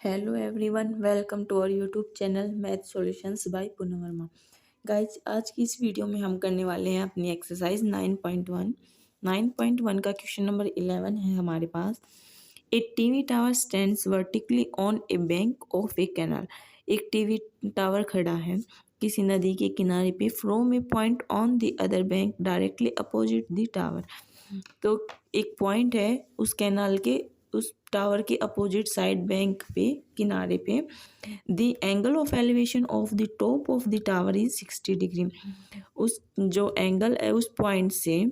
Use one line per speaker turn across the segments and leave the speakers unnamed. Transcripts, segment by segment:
Hello everyone, welcome to our YouTube channel math solutions by Poonam Verma. Guys, आज की इस video में हम करने वाले हैं अपनी एक्सरसाइज 9.1। 9.1 का क्वेश्चन नंबर 11 है हमारे पास। A TV tower stands vertically on a bank of a canal. एक टीवी टावर खड़ा है किसी नदी के किनारे पे from a point on the other bank directly opposite the tower. तो एक पॉइंट है उस कैनाल के उस टावर के अपोजिट साइड बैंक पे किनारे पे। The angle of elevation of the top of the tower is 60 degree. उस जो एंगल है उस पॉइंट से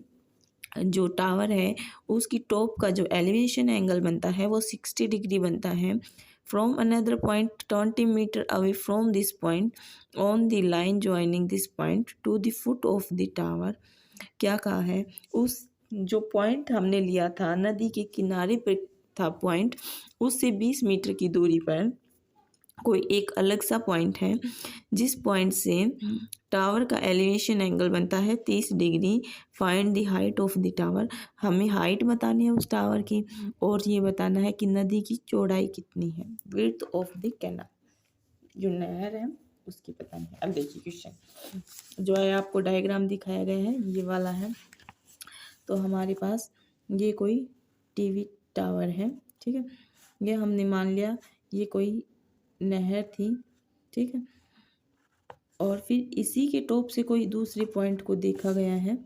जो टावर है उसकी टॉप का जो एलिवेशन एंगल बनता है वो 60 डिग्री बनता है। From another point 20 metre away from this point on the line joining this point to the foot of the tower. क्या कहा है, उस जो पॉइंट हमने लिया था नदी के किनारे पर था पॉइंट, उससे 20 मीटर की दूरी पर कोई एक अलग सा पॉइंट है जिस पॉइंट से टावर का एलिवेशन एंगल बनता है 30 degree. Find the height of the tower. हमें हाइट बतानी है उस टावर की और ये बताना है कि नदी की चौड़ाई कितनी है, विड्थ ऑफ द कैनाल। जो नहर है उसकी बतानी है। अब देखिए क्वेश्चन जो है आपको डायग्राम दिखाया गया है ये वाला है। तो हमारे पास ये कोई टीवी टावर है, ठीक है। ये हमने मान लिया ये कोई नहर थी, ठीक है। और फिर इसी के टॉप से कोई दूसरे पॉइंट को देखा गया है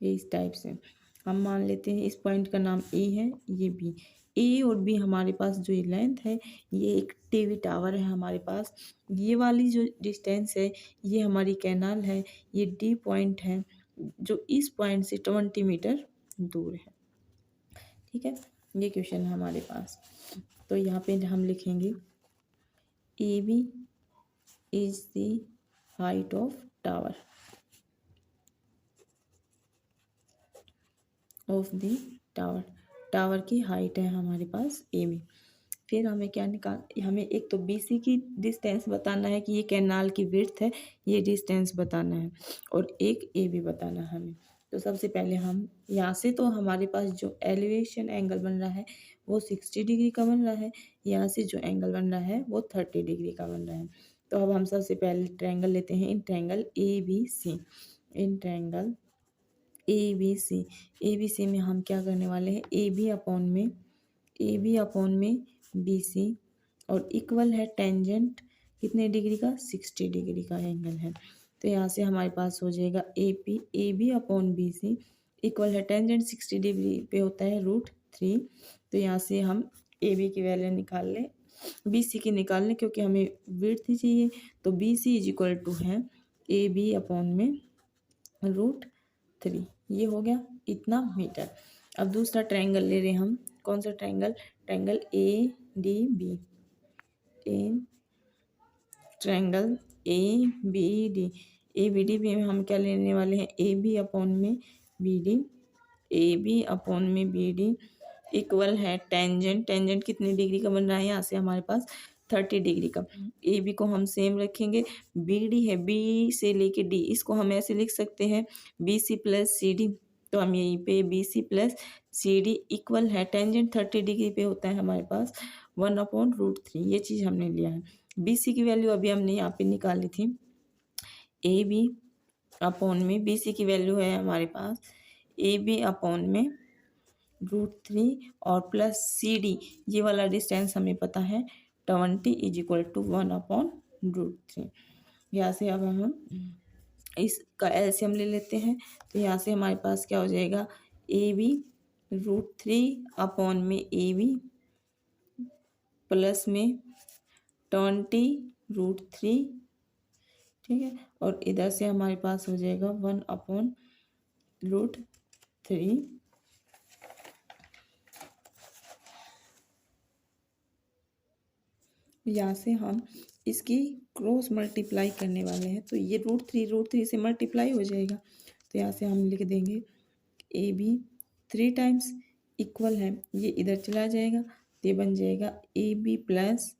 ये इस टाइप से। हम मान लेते हैं इस पॉइंट का नाम ए है, ये बी। ए और बी हमारे पास जो ये लेंथ है, ये एक टीवी टावर है हमारे पास। ये वाली जो डिस्टेंस है ये हमारी कैनाल है। ये डी पॉइंट है जो इस पॉइंट से 20 मीटर दूर है, ठीक है। ये क्वेश्चन है हमारे पास। तो यहाँ पे हम लिखेंगे A B is the height of tower of the tower. Tower की हाइट है हमारे पास ए बी। फिर हमें क्या हमें एक तो बी सी की डिस्टेंस बताना है कि ये कैनाल की विड्थ है, ये डिस्टेंस बताना है, और एक ए बी बताना है हमें। तो सबसे पहले हम यहाँ से तो हमारे पास जो एलिवेशन एंगल बन रहा है वो 60 डिग्री का बन रहा है। यहाँ से जो एंगल बन रहा है वो 30 डिग्री का बन रहा है। तो अब हम सबसे पहले ट्रायंगल लेते हैं, in triangle A B C. In triangle A B C में हम क्या करने वाले हैं, ए बी अपॉन में बी सी, और इक्वल है टेंजेंट कितने डिग्री का, 60 डिग्री का एंगल है। तो यहाँ से हमारे पास हो जाएगा A B upon B C equal है टेंजेंट 60 डिग्री पे होता है √3। तो यहाँ से हम ए बी की वैल्यू निकाल लें, बी सी की निकाल लें क्योंकि हमें विड्थ ही चाहिए। तो B C is equal to है ए बी अपॉन में √3। ये हो गया इतना मीटर। अब दूसरा ट्रायंगल ले रहे हैं हम, कौन सा triangle, triangle A D B. In triangle A B D, A B D में हम क्या लेने वाले हैं, ए बी अपॉन में B D. A B upon में बी डी इक्वल है टेंजेंट, टेंजेंट कितने डिग्री का बन रहा है, यहाँ से हमारे पास 30 डिग्री का। ए बी को हम सेम रखेंगे, बी डी है, बी से लेके डी इसको हम ऐसे लिख सकते हैं B C plus C D. तो हम यहीं पे B C plus C D equal है टेंजेंट 30 डिग्री पे होता है हमारे पास 1/√3। ये चीज़ हमने लिया है। बी सी की वैल्यू अभी हमने यहाँ पे निकाली थी, ए बी अपॉन में बी सी की वैल्यू है हमारे पास ए बी अपॉन में √3 और प्लस सी डी, ये वाला डिस्टेंस हमें पता है 20 इज इक्वल टू 1/√3। यहाँ से अब हम इसका एलसीएम ले लेते हैं। तो यहाँ से हमारे पास क्या हो जाएगा, ए बी √3 अपॉन में ए बी प्लस में 20√3, ठीक है। और इधर से हमारे पास हो जाएगा 1/√3। यहाँ से हम इसकी क्रॉस मल्टीप्लाई करने वाले हैं, तो ये √3 से मल्टीप्लाई हो जाएगा। तो यहाँ से हम लिख देंगे ए बी 3 टाइम्स इक्वल है, ये इधर चला जाएगा तो ये बन जाएगा ए बी प्लस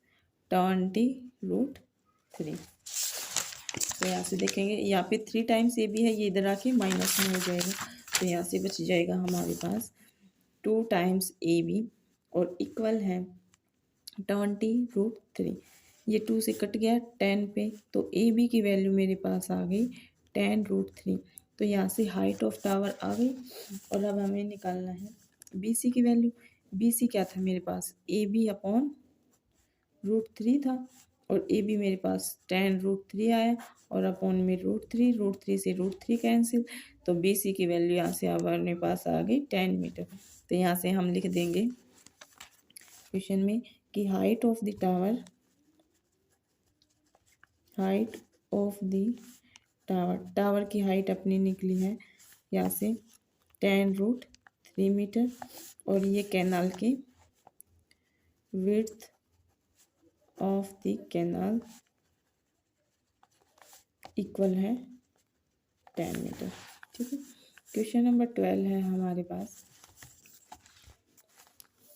20√3। तो यहाँ से देखेंगे यहाँ पे 3 टाइम्स ए बी है, ये इधर आके माइनस में हो जाएगा। तो यहाँ से बच जाएगा हमारे पास 2 टाइम्स ए बी और इक्वल है 20√3। ये 2 से कट गया 10 पे, तो ए बी की वैल्यू मेरे पास आ गई 10√3। तो यहाँ से हाइट ऑफ टावर आ गई। और अब हमें निकालना है बी सी की वैल्यू। बी सी क्या था मेरे पास, ए बी अपॉन √3 था, और ए बी मेरे पास 10√3 आया, और अपॉन में √3 से √3 कैंसिल, तो बी सी की वैल्यू यहाँ से अब अपने पास आ गई 10 मीटर। तो यहाँ से हम लिख देंगे क्वेश्चन में कि height of the tower, height of the tower, tower की हाइट अपनी निकली है यहाँ से 10√3 मीटर, और ये कैनाल के width of the canal equal है 10 मीटर। ठीक है, क्वेश्चन नंबर 12 है हमारे पास।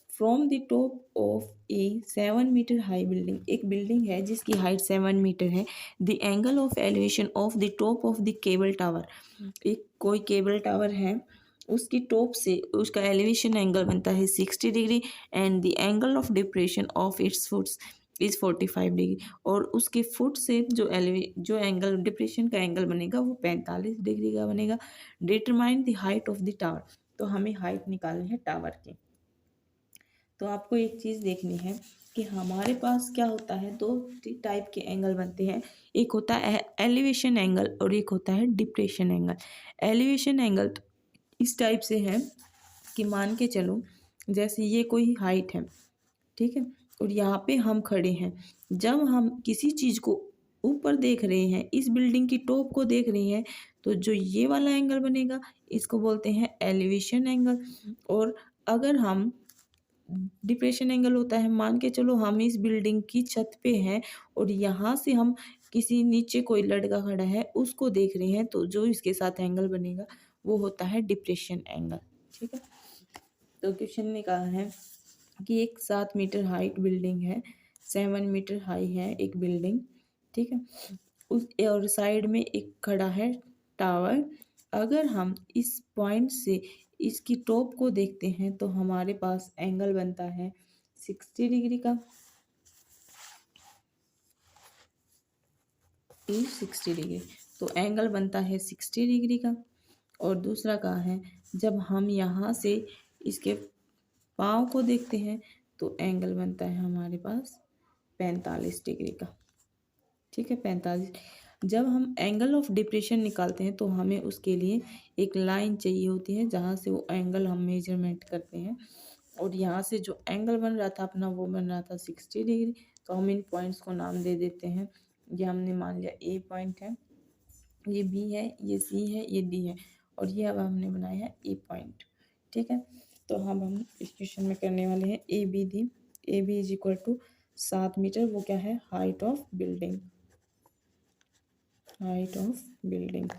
From the top of a 7 metre high building, एक बिल्डिंग है जिसकी हाइट 7 मीटर है। The angle of elevation of the top of the cable tower, एक कोई केबल टावर है, उसकी टॉप से उसका एलिवेशन एंगल बनता है 60 degree, and the angle of depression of its foots is 45 degree, और उसके फुट से जो एंगल डिप्रेशन का एंगल बनेगा वो 45 डिग्री का बनेगा। Determine the height of the tower, तो हमें हाइट निकालनी है टावर की। तो आपको एक चीज़ देखनी है कि हमारे पास क्या होता है, दो टाइप के एंगल बनते हैं, एक होता है एलिवेशन एंगल और एक होता है डिप्रेशन एंगल। एलिवेशन एंगल तो इस टाइप से है कि मान के चलो जैसे ये कोई हाइट है, ठीक है, और यहाँ पे हम खड़े हैं, जब हम किसी चीज़ को ऊपर देख रहे हैं, इस बिल्डिंग की टॉप को देख रहे हैं, तो जो ये वाला एंगल बनेगा इसको बोलते हैं एलिवेशन एंगल। और अगर हम डिप्रेशन एंगल होता है, मान के चलो हम इस बिल्डिंग की छत पे हैं और यहाँ से हम किसी नीचे कोई लड़का खड़ा है उसको देख रहे हैं, तो जो इसके साथ एंगल बनेगा वो होता है डिप्रेशन एंगल। ठीक है, तो क्वेश्चन ने कहा है कि एक 7 मीटर हाइट बिल्डिंग है, 7 मीटर हाई है एक बिल्डिंग, ठीक है, उस और साइड में एक खड़ा है टावर। अगर हम इस पॉइंट से इसकी टॉप को देखते हैं तो हमारे पास एंगल बनता है 60 डिग्री का, 60 डिग्री, तो एंगल बनता है 60 डिग्री का। और दूसरा कहा है जब हम यहाँ से इसके पाँव को देखते हैं तो एंगल बनता है हमारे पास 45 डिग्री का। ठीक है, 45। जब हम एंगल ऑफ डिप्रेशन निकालते हैं तो हमें उसके लिए एक लाइन चाहिए होती है जहाँ से वो एंगल हम मेजरमेंट करते हैं, और यहाँ से जो एंगल बन रहा था अपना वो बन रहा था 60 डिग्री। तो हम इन पॉइंट्स को नाम दे देते हैं। ये हमने मान लिया ए पॉइंट है, ये बी है, ये सी है, ये डी है, और ये अब हमने बनाया है ए पॉइंट। ठीक है, तो हम इस क्वेश्चन में करने वाले हैं A B D. A B is equal to 7 metre, वो क्या है, height of building, height of building,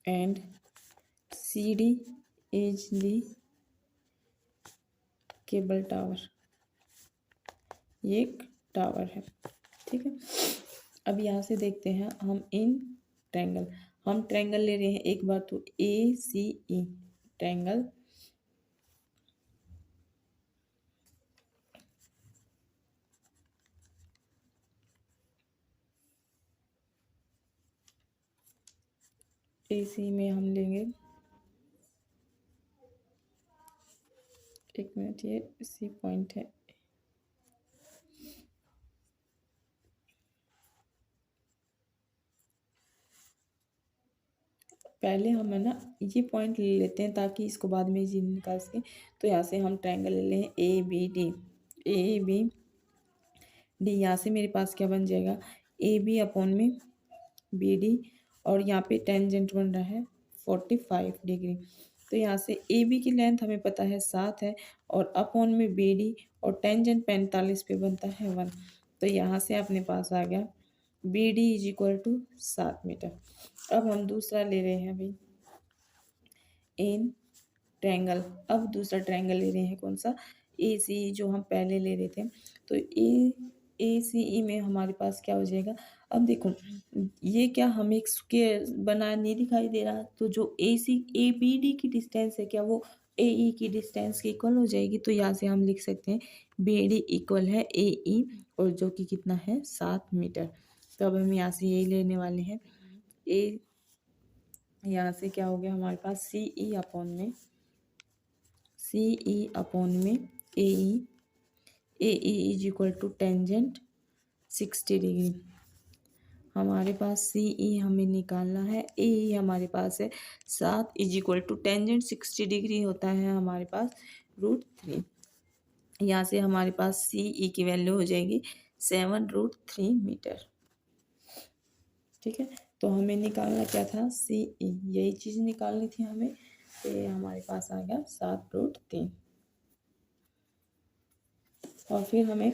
and C D is the cable tower, ये एक टावर है। ठीक है, अब यहाँ से देखते हैं हम इन ट्रायंगल, हम ट्रायंगल ले रहे हैं एक बार तो ए सी ई ट्रायंगल, ए सी में हम लेंगे, एक मिनट, ये सी पॉइंट है, पहले हम है ना ये पॉइंट ले लेते हैं ताकि इसको बाद में जी निकाल सकें। तो यहाँ से हम ट्रायंगल ले लें A B D, A B D, यहाँ से मेरे पास क्या बन जाएगा, ए बी अपॉन में बी डी, और यहाँ पे टेंजेंट बन रहा है 45 डिग्री। तो यहाँ से ए बी की लेंथ हमें पता है 7 है, और अपॉन में बी डी, और टेंजेंट 45 पे बनता है 1। तो यहाँ से अपने पास आ गया B D is equal to 7 metre. अब हम दूसरा ले रहे हैं भाई इन ट्रायंगल, अब दूसरा ट्रायंगल ले रहे हैं कौन सा, ए सी, जो हम पहले ले रहे थे। तो ए सी ई में हमारे पास क्या हो जाएगा, अब देखो ये क्या हमें एक स्क्वायर बना नहीं दिखाई दे रहा, तो जो ए सी ए बी डी की डिस्टेंस है क्या वो ए ई की डिस्टेंस की इक्वल हो जाएगी। तो यहाँ से हम लिख सकते हैं बी डी इक्वल है ए ई, और जो कि कितना है 7 मीटर। तो अब हम यहाँ से यही लेने वाले हैं ए, यहाँ से क्या हो गया हमारे पास सी ई अपॉन में A E is equal to tangent 60 degree. हमारे पास सी ई हमें निकालना है, ए ई हमारे पास है 7 is equal to tangent 60 degree होता है हमारे पास √3। यहाँ से हमारे पास सी ई की वैल्यू हो जाएगी 7√3 मीटर। ठीक है, तो हमें निकालना क्या था सी ई, यही चीज़ निकालनी थी हमें। तो ये हमारे पास आ गया 7√3। और फिर हमें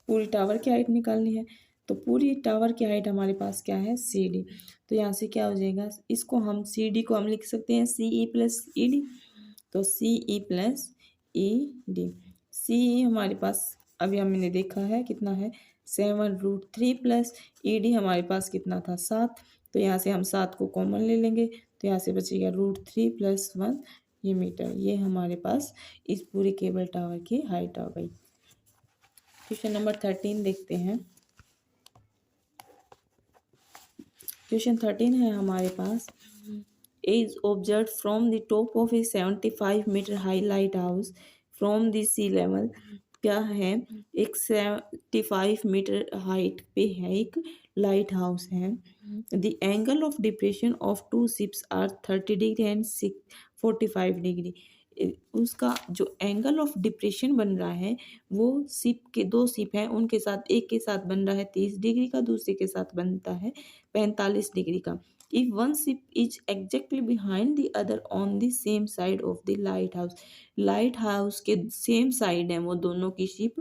पूरी टावर की हाइट निकालनी है। तो पूरी टावर की हाइट हमारे पास क्या है सी डी। तो यहाँ से क्या हो जाएगा, इसको हम सी डी को हम लिख सकते हैं सी ई प्लस ई डी। तो सी ई प्लस ई डी, सी ई हमारे पास अभी हमने देखा है कितना है 7√3 प्लस ई डी हमारे पास कितना था 7। तो यहाँ से हम 7 को कॉमन ले लेंगे, तो यहाँ से बचेगा √3 + 1 ये मीटर। ये हमारे पास इस पूरे केबल टावर की हाइट आ गई। क्वेश्चन नंबर 13 देखते हैं। क्वेश्चन 13 है हमारे पास, is observed from the top of a 75 metre high lighthouse from the sea level. क्या है, एक 75 मीटर हाइट पे है एक लाइट हाउस है। The angle of depression of two ships are 30 degree and 45 degree. उसका जो एंगल ऑफ डिप्रेशन बन रहा है वो शिप के, दो शिप हैं उनके साथ, एक के साथ बन रहा है 30 डिग्री का, दूसरे के साथ बनता है 45 डिग्री का। If one ship is exactly behind the other on the same side of the lighthouse, light house के सेम साइड है वो दोनों की शिप,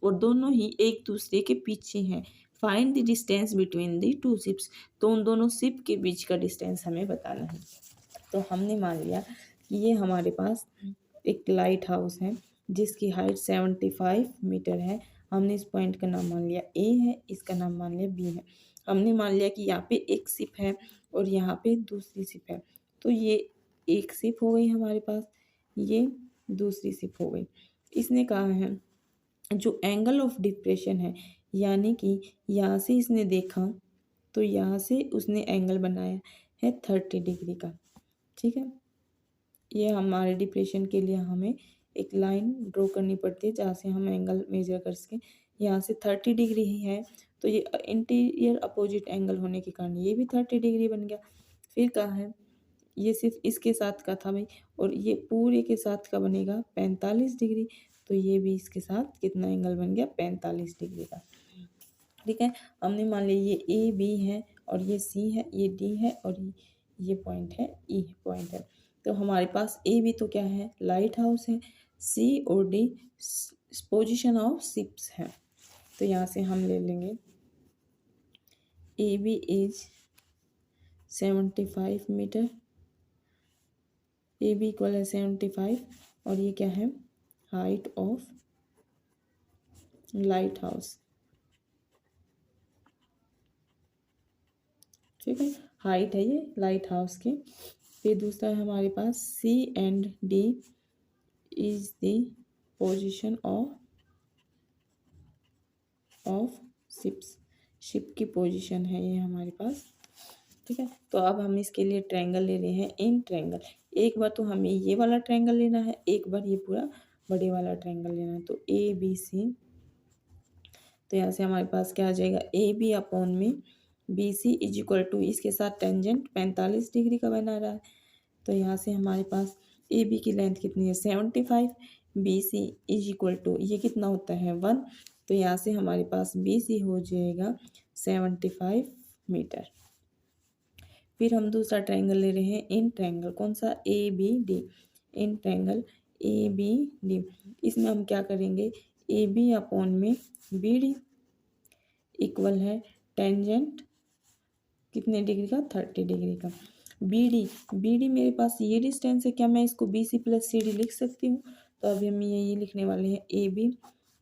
और दोनों ही एक दूसरे के पीछे हैं। Find the distance between the two ships, तो उन दोनों शिप के बीच का डिस्टेंस हमें बताना है। तो हमने मान लिया कि ये हमारे पास एक लाइट हाउस है जिसकी हाइट 75 मीटर है। हमने इस पॉइंट का नाम मान लिया ए है, इसका नाम मान लिया बी है। हमने मान लिया कि यहाँ पे एक शिप है और यहाँ पे दूसरी शिप है। तो ये एक शिप हो गई हमारे पास, ये दूसरी शिप हो गई। इसने कहा है जो एंगल ऑफ डिप्रेशन है, यानी कि यहाँ से इसने देखा तो यहाँ से उसने एंगल बनाया है 30 डिग्री का। ठीक है, ये हमारे डिप्रेशन के लिए हमें एक लाइन ड्रॉ करनी पड़ती है जहाँ से हम एंगल मेजर कर सकें। यहाँ से 30 डिग्री ही है, तो ये इंटीरियर अपोजिट एंगल होने के कारण ये भी 30 डिग्री बन गया। फिर कहा है ये सिर्फ इसके साथ का था भाई, और ये पूरे के साथ का बनेगा 45 डिग्री। तो ये भी इसके साथ कितना एंगल बन गया 45 डिग्री का। ठीक है, हमने मान लिया ये ए बी है और ये सी है, ये डी है और ये पॉइंट है ई पॉइंट है। तो हमारे पास ए बी तो क्या है लाइट हाउस है, सी और डी पोजीशन ऑफ शिप्स है। तो यहाँ से हम ले लेंगे A B is 75 metre, A B equal है 75, और ये क्या है हाइट ऑफ लाइट हाउस। ठीक है, हाइट है ये लाइट हाउस की। फिर दूसरा है हमारे पास C and D is the position of ships, ship की पोजीशन है ये हमारे पास। ठीक है, तो अब हम इसके लिए ट्रायंगल ले रहे हैं इन ट्रायंगल। एक बार तो हमें ये वाला ट्रायंगल लेना है, एक बार ये पूरा बड़े वाला ट्रायंगल लेना है। तो ए बी सी, तो यहाँ से हमारे पास क्या आ जाएगा ए बी अपॉन में B C is equal to, इसके साथ टेंजेंट 45 डिग्री का बना रहा है। तो यहाँ से हमारे पास ए बी की लेंथ कितनी है 75, B C is equal to ये कितना होता है 1। तो यहाँ से हमारे पास बी सी हो जाएगा 75 मीटर। फिर हम दूसरा ट्रायंगल ले रहे हैं इन ट्रायंगल, कौन सा A B D, in triangle A B D. इसमें हम क्या करेंगे ए बी अपॉन में बी डी इक्वल है टेंजेंट कितने डिग्री का 30 डिग्री का। बी डी मेरे पास ये डिस्टेंस है, क्या मैं इसको B C plus C D लिख सकती हूँ। तो अभी हम ये लिखने वाले हैं ए बी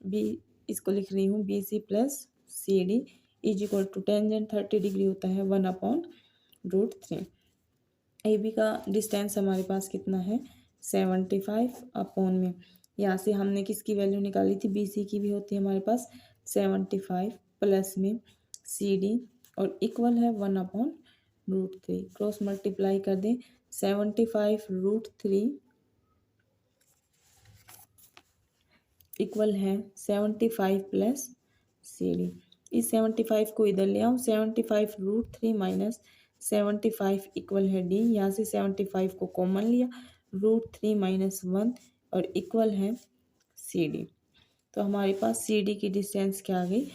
बी, इसको लिख रही हूँ B C plus C D is equal to tangent 30 degree होता है 1/√3। ए बी का डिस्टेंस हमारे पास कितना है 75 अपॉन में, यहाँ से हमने किसकी वैल्यू निकाली थी, BC की भी होती है हमारे पास 75 प्लस में CD और इक्वल है 1/√3। क्रॉस मल्टीप्लाई कर दें, 75√3 इक्वल है 75 प्लस CD। इस 75 को इधर ले आऊँ, 75√3 माइनस 75 इक्वल है D। यहाँ से 75 को कॉमन लिया, √3 माइनस 1 और इक्वल है CD। तो हमारे पास CD की डिस्टेंस क्या आ गई,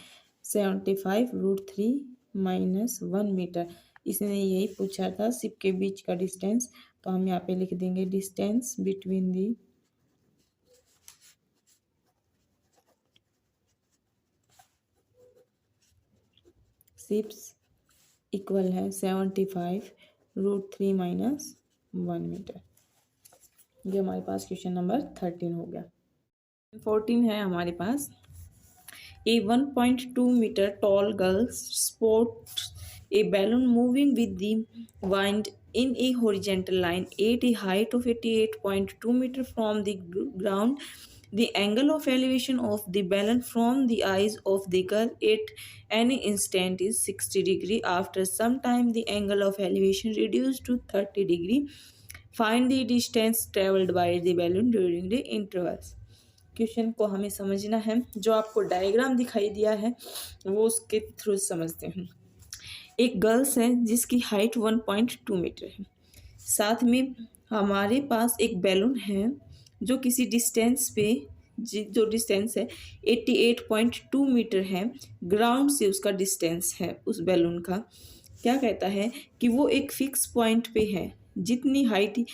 75√3 माइनस 1 मीटर। इसने यही पूछा था सिप के बीच का डिस्टेंस, तो हम यहाँ पे लिख देंगे distance between the ships equal है 75√3 माइनस 1 मीटर। ये हमारे पास क्वेश्चन नंबर 13 हो गया। 14 है हमारे पास, A 1.2 meter tall girl sports a balloon moving with the wind in a horizontal line at a height of 88.2 meter from the ground. The angle of elevation of the balloon from the eyes of the girl at any instant is 60 degree. After some time, the angle of elevation reduced to 30 degree. Find the distance traveled by the balloon during the intervals. Question को हमें समझना है, जो आपको diagram दिखाई दिया है वो उसके थ्रू समझते हैं। एक गर्ल्स है जिसकी हाइट 1.2 मीटर है, साथ में हमारे पास एक बैलून है जो किसी डिस्टेंस पे, जो डिस्टेंस है 88.2 मीटर है, ग्राउंड से उसका डिस्टेंस है उस बैलून का। क्या कहता है कि वो एक फिक्स पॉइंट पे है, जितनी हाइट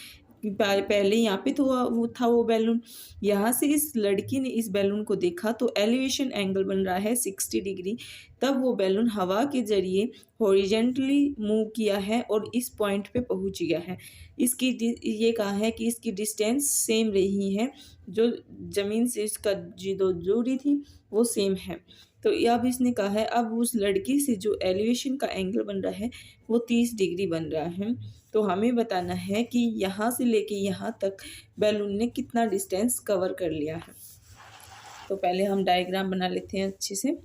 पहले यहाँ पे तो वो बैलून, यहाँ से इस लड़की ने इस बैलून को देखा तो एलिवेशन एंगल बन रहा है 60 डिग्री। तब वो बैलून हवा के जरिए हॉरिजेंटली मूव किया है और इस पॉइंट पे पहुँच गया है। इसकी ये कहा है कि इसकी डिस्टेंस सेम रही है, जो ज़मीन से इसका जो दूरी थी वो सेम है। तो अब इसने कहा है अब उस लड़की से जो एलिवेशन का एंगल बन रहा है वो 30 डिग्री बन रहा है। तो हमें बताना है कि यहाँ से लेके यहाँ तक बैलून ने कितना डिस्टेंस कवर कर लिया है। तो पहले हम डायग्राम बना लेते हैं अच्छे से।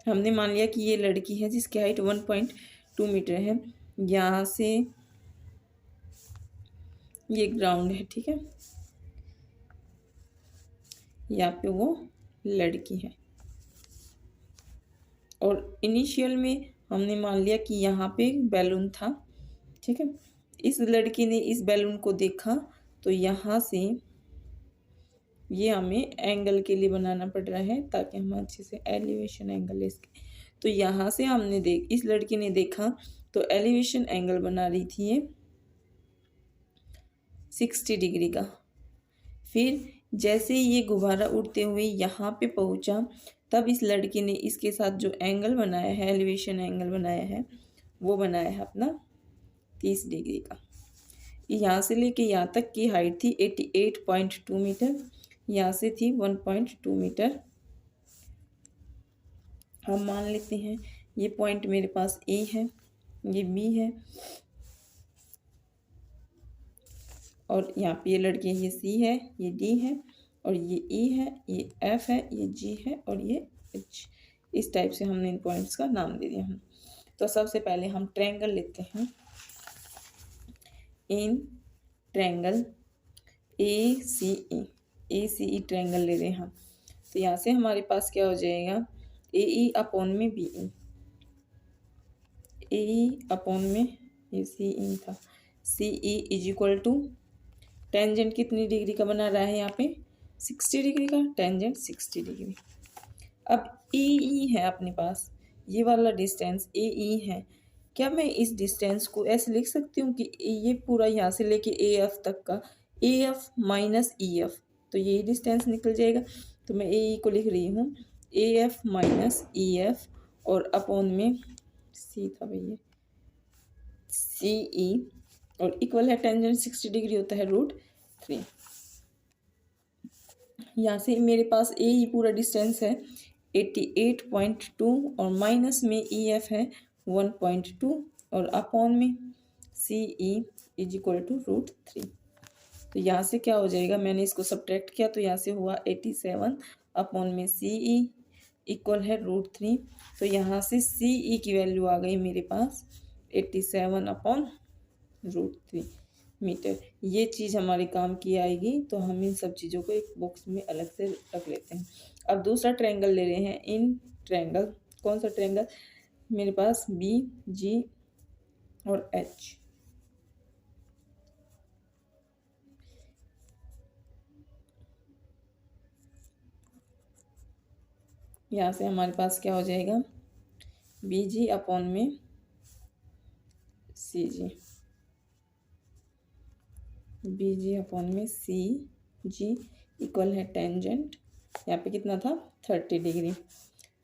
हमने मान लिया कि ये लड़की है जिसकी हाइट 1.2 मीटर है, यहाँ से ये ग्राउंड है, ठीक है, यहाँ पे वो लड़की है और इनिशियल में हमने मान लिया कि यहाँ पे बैलून था, ठीक है। इस लड़की ने इस बैलून को देखा तो यहाँ से ये हमें एंगल के लिए बनाना पड़ रहा है ताकि हम अच्छे से एलिवेशन एंगल इसके, तो यहाँ से हमने इस लड़की ने देखा तो एलिवेशन एंगल बना रही थी ये 60 डिग्री का। फिर जैसे ही ये गुब्बारा उड़ते हुए यहाँ पे पहुँचा तब इस लड़की ने इसके साथ जो एंगल बनाया है, एलिवेशन एंगल बनाया है, वो बनाया है अपना 30 डिग्री का। यहाँ से लेके यहाँ तक की हाइट थी 88.2 मीटर, यहाँ से थी 1.2 मीटर। हम मान लेते हैं ये पॉइंट मेरे पास A है, ये B है और यहाँ पे ये लड़की ये C है, ये D है और ये E है, ये F है, ये G है और ये H। इस टाइप से हमने इन पॉइंट्स का नाम दे दिया हम। तो सबसे पहले हम ट्रायंगल लेते हैं। इन ट्रायंगल ACE ट्रायंगल ले रहे हैं हम। तो यहाँ से हमारे पास क्या हो जाएगा, AE अपॉन में BE, AE अपॉन में ये CE था, CE is equal to tangent कितनी डिग्री का बना रहा है यहाँ पे 60 डिग्री का, टेंजेंट 60 डिग्री। अब AE है अपने पास, ये वाला डिस्टेंस AE है। क्या मैं इस डिस्टेंस को ऐसे लिख सकती हूँ कि ये पूरा यहाँ से लेके AF तक का AF माइनस EF, तो यही डिस्टेंस निकल जाएगा। तो मैं AE को लिख रही हूँ AF माइनस EF और अपॉन में C था भैया CE और इक्वल है टेंजेंट 60 डिग्री होता है √3। यहाँ से मेरे पास AE पूरा डिस्टेंस है 88.2 और माइनस में EF है 1.2 और अपॉन में सी ई इज इक्वल टू √3। तो यहाँ से क्या हो जाएगा, मैंने इसको सब्ट्रैक्ट किया तो यहाँ से हुआ 87 अपॉन में सी ई इक्वल है √3। तो यहाँ से सी ई की वैल्यू आ गई मेरे पास 87 अपॉन √3 मीटर। ये चीज़ हमारे काम की आएगी, तो हम इन सब चीज़ों को एक बॉक्स में अलग से रख लेते हैं। अब दूसरा ट्रायंगल ले रहे हैं। इन ट्रायंगल, कौन सा ट्रायंगल, मेरे पास बी जी और एच। यहाँ से हमारे पास क्या हो जाएगा, बी जी अपॉन में सी जी, बी जी अपॉन में सी जी इक्वल है टेंजेंट, यहाँ पे कितना था 30 डिग्री।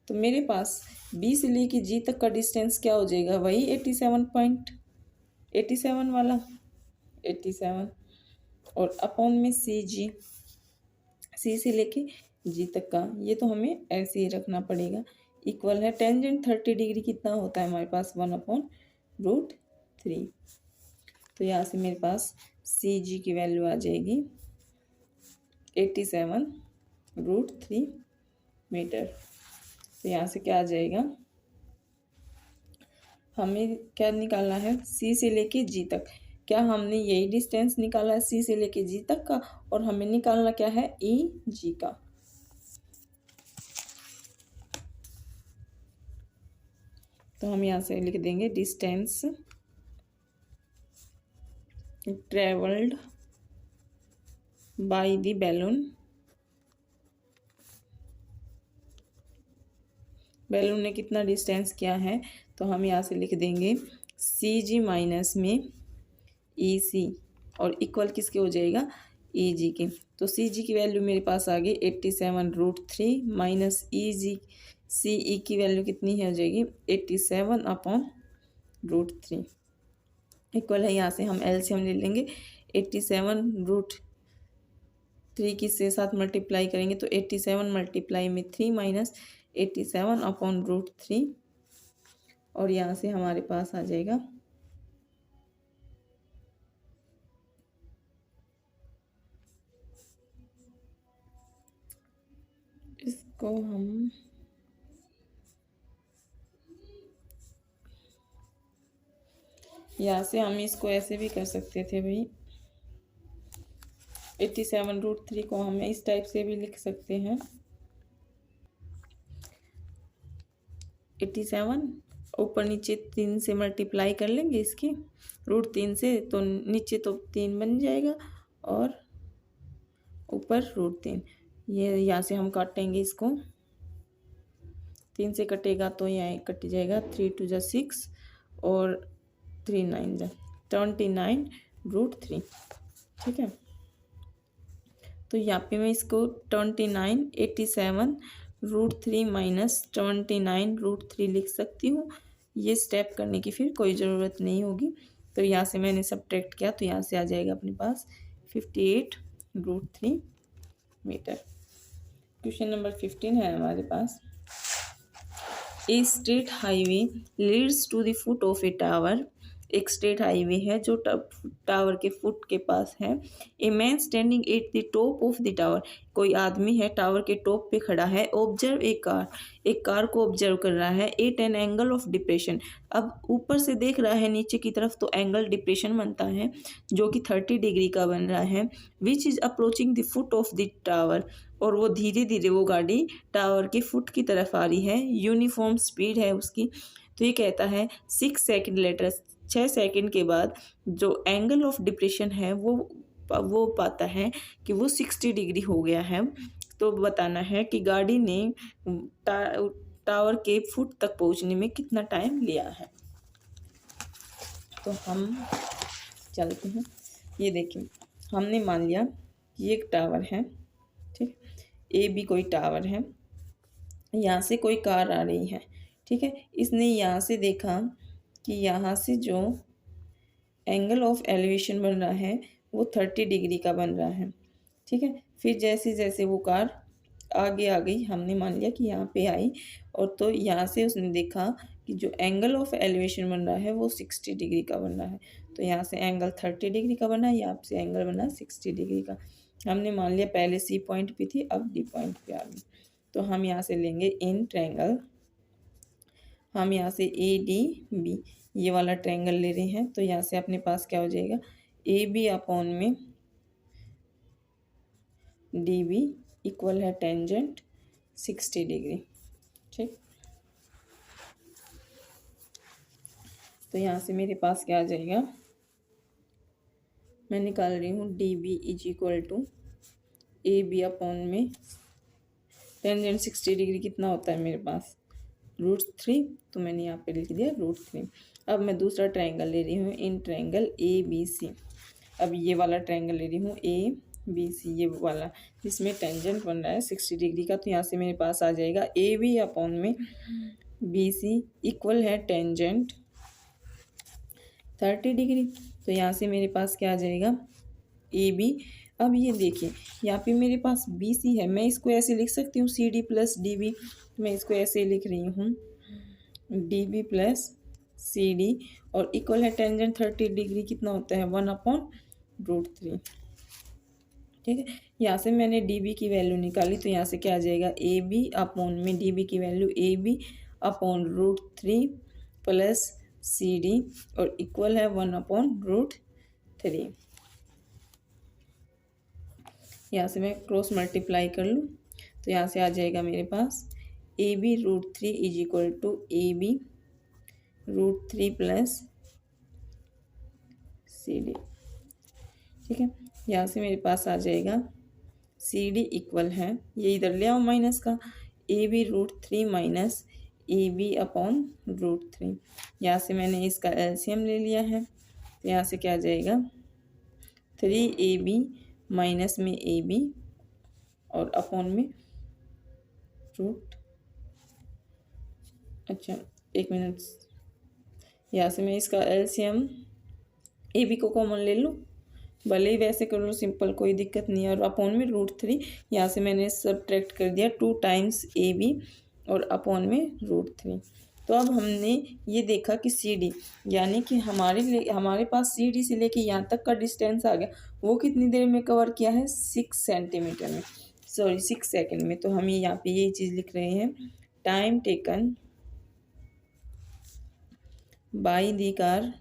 तो मेरे पास बी से लेके जी तक का डिस्टेंस क्या हो जाएगा, वही 87 वाला 87 और अपॉन में सी जी, सी से लेके जी तक का, ये तो हमें ऐसे ही रखना पड़ेगा। इक्वल है टेंजेंट 30 डिग्री कितना होता है हमारे पास 1/√3। तो यहाँ से मेरे पास सी जी की वैल्यू आ जाएगी 87√3 मीटर। तो यहाँ से क्या आ जाएगा, हमें क्या निकालना है, सी से लेके जी तक। क्या हमने यही डिस्टेंस निकाला है सी से लेके जी तक का, और हमें निकालना क्या है ई जी का। तो हम यहाँ से लिख देंगे distance travelled by the balloon, balloon ने कितना डिस्टेंस किया है, तो हम यहाँ से लिख देंगे सी जी माइनस में ई सी और इक्वल किसके हो जाएगा, ई जी के। तो सी जी की वैल्यू मेरे पास आ गई 87√3 माइनस ई जी, सी ई की वैल्यू कितनी है हो जाएगी 87/√3 इक्वल है, यहाँ से हम एलसीएम ले लेंगे। 87√3 किससे साथ मल्टीप्लाई करेंगे तो 87 मल्टीप्लाई में 3 माइनस 87/√3 और यहाँ से हमारे पास आ जाएगा इसको हम यहाँ से हम इसको ऐसे भी कर सकते थे भाई, 87√3 को हम इस टाइप से भी लिख सकते हैं 87 ऊपर नीचे 3 से मल्टीप्लाई कर लेंगे इसकी √3 से, तो नीचे तो 3 बन जाएगा और ऊपर √3। ये यहाँ से हम काटेंगे इसको, 3 से कटेगा तो यहाँ कट जाएगा 3 2 जा 6 और 3 9 जा 29√3। ठीक है, तो यहाँ पे मैं इसको 87 माइनस 29√3 लिख सकती हूँ। ये स्टेप करने की फिर कोई ज़रूरत नहीं होगी। तो यहाँ से मैंने सब्ट्रैक्ट किया तो यहाँ से आ जाएगा अपने पास 58√3 मीटर। क्वेश्चन नंबर 15 है हमारे पास। A state highway leads to the foot of a tower. एक स्टेट हाईवे है जो टावर के फुट के पास है। A man standing at the top of the tower. कोई आदमी है टावर के टॉप पे खड़ा है। ऑब्जर्व ए कार, एक कार को ऑब्जर्व कर रहा है। At an angle of depression, अब ऊपर से देख रहा है नीचे की तरफ तो एंगल डिप्रेशन बनता है जो कि 30 डिग्री का बन रहा है। Which is approaching the foot of the tower, और वो धीरे धीरे वो गाड़ी टावर के फुट की तरफ आ रही है। यूनिफॉर्म स्पीड है उसकी। तो ये कहता है 6 सेकेंड लेटर, 6 सेकेंड के बाद जो एंगल ऑफ डिप्रेशन है वो पाता है कि वो 60 डिग्री हो गया है। तो बताना है कि गाड़ी ने टावर के फुट तक पहुंचने में कितना टाइम लिया है। तो हम चलते हैं। ये देखिए, हमने मान लिया कि एक टावर है, ठीक, ए बी कोई टावर है। यहाँ से कोई कार आ रही है, ठीक है। इसने यहाँ से देखा कि यहाँ से जो एंगल ऑफ एलिवेशन बन रहा है वो 30 डिग्री का बन रहा है, ठीक है। फिर जैसे जैसे वो कार आगे आ गई, हमने मान लिया कि यहाँ पे आई, और तो यहाँ से उसने देखा कि जो एंगल ऑफ एलिवेशन बन रहा है वो 60 डिग्री का बन रहा है। तो यहाँ से एंगल 30 डिग्री का बना, यहाँ से एंगल बना 60 डिग्री का। हमने मान लिया पहले सी पॉइंट पे थी, अब डी पॉइंट पे आ गई। तो हम यहाँ से लेंगे इन ट्रायंगल, हम यहाँ से ए डी बी ये वाला ट्रायंगल ले रहे हैं। तो यहाँ से अपने पास क्या हो जाएगा, ए बी अपॉन में डी बी इक्वल है टेंजेंट 60 डिग्री। ठीक, तो यहाँ से मेरे पास क्या आ जाएगा, मैं निकाल रही हूँ D B is equal to A B upon में टेंजेंट 60 डिग्री कितना होता है मेरे पास, √3। तो मैंने यहाँ पे लिख दिया √3। अब मैं दूसरा ट्रायंगल ले रही हूँ, इन ट्रायंगल ए बी सी। अब ये वाला ट्रायंगल ले रही हूँ ए बी सी, ये वाला जिसमें टेंजेंट बन रहा है 60 डिग्री का। तो यहाँ से मेरे पास आ जाएगा ए बी अपॉन में बी सी इक्वल है टेंजेंट 30 डिग्री। तो यहाँ से मेरे पास क्या आ जाएगा, ए बी। अब ये देखिए यहाँ पे मेरे पास बी सी है, मैं इसको ऐसे लिख सकती हूँ C D plus D B. मैं इसको ऐसे लिख रही हूँ D B plus C D, और इक्वल है टेंजेंट 30 डिग्री कितना होता है 1/√3। ठीक है, यहाँ से मैंने डी बी की वैल्यू निकाली। तो यहाँ से क्या आ जाएगा, ए बी अपॉन में डी बी की value A B upon √3 plus C D, और इक्वल है 1/√3। यहाँ से मैं क्रॉस मल्टीप्लाई कर लूँ तो यहाँ से आ जाएगा मेरे पास A B √3 is equal to A B √3 plus C D. ठीक है, यहाँ से मेरे पास आ जाएगा सी डी इक्वल है, ये इधर ले आओ माइनस का, A B √3 minus A B upon √3। यहाँ से मैंने इसका एलसीएम ले लिया है। तो यहाँ से क्या आ जाएगा 3ab माइनस में ए बी और अपॉन में रूट, अच्छा एक मिनट, यहाँ से मैं इसका एलसीएम ए बी को कॉमन ले लूँ, भले ही वैसे कर लो सिंपल, कोई दिक्कत नहीं है। और अपॉन में √3, यहाँ से मैंने सब्ट्रैक्ट कर दिया 2 टाइम्स ए बी और अपॉन में √3। तो अब हमने ये देखा कि सी डी, यानी कि हमारे पास सी डी से लेके यहाँ तक का डिस्टेंस आ गया, वो कितनी देर में कवर किया है 6 सेंटीमीटर में, सॉरी 6 सेकंड में। तो हम यहाँ पे ये चीज़ लिख रहे हैं, time taken by the car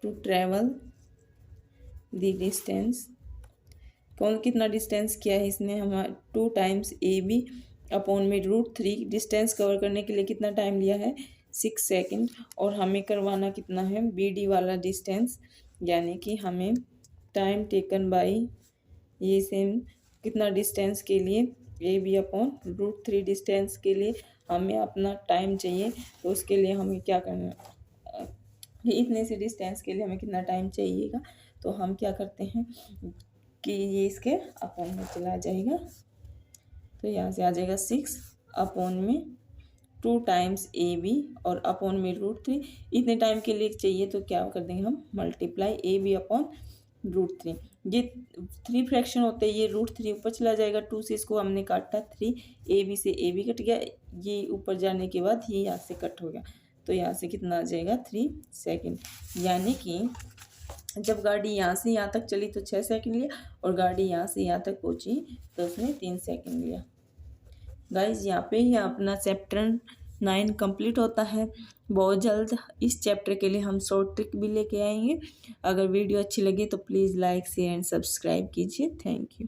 to travel the distance. कौन कितना डिस्टेंस किया है इसने, हमारा 2 टाइम्स ए बी अपॉन में √3। डिस्टेंस कवर करने के लिए कितना टाइम लिया है 6 सेकंड, और हमें करवाना कितना है बी डी वाला डिस्टेंस, यानी कि हमें टाइम टेकन बाय ये सेम कितना डिस्टेंस के लिए ए बी अपॉन √3 डिस्टेंस के लिए हमें अपना टाइम चाहिए। तो उसके लिए हमें क्या करना है, इतने से डिस्टेंस के लिए हमें कितना टाइम चाहिएगा। तो हम क्या करते हैं कि ये इसके अपॉन में चला जाएगा। तो यहाँ से आ जाएगा 6 अपॉन में 2 टाइम्स ए बी और अपॉन में √3। इतने टाइम के लिए चाहिए तो क्या कर देंगे हम, मल्टीप्लाई ए बी अपॉन √3। ये 3 फ्रैक्शन होते हैं, ये √3 ऊपर चला जाएगा, 2 से इसको हमने काटा 3, ए बी से ए बी कट गया, ये ऊपर जाने के बाद ये यहाँ से कट हो गया। तो यहाँ से कितना आ जाएगा 3 सेकेंड, यानी कि जब गाड़ी यहाँ से यहाँ तक चली तो 6 सेकंड लिया, और गाड़ी यहाँ से यहाँ तक पहुँची तो उसने 3 सेकंड लिया। गाइज यहाँ पे ही अपना चैप्टर 9 कंप्लीट होता है। बहुत जल्द इस चैप्टर के लिए हम शॉर्ट ट्रिक भी लेके आएंगे। अगर वीडियो अच्छी लगी तो please like share and subscribe कीजिए। Thank you.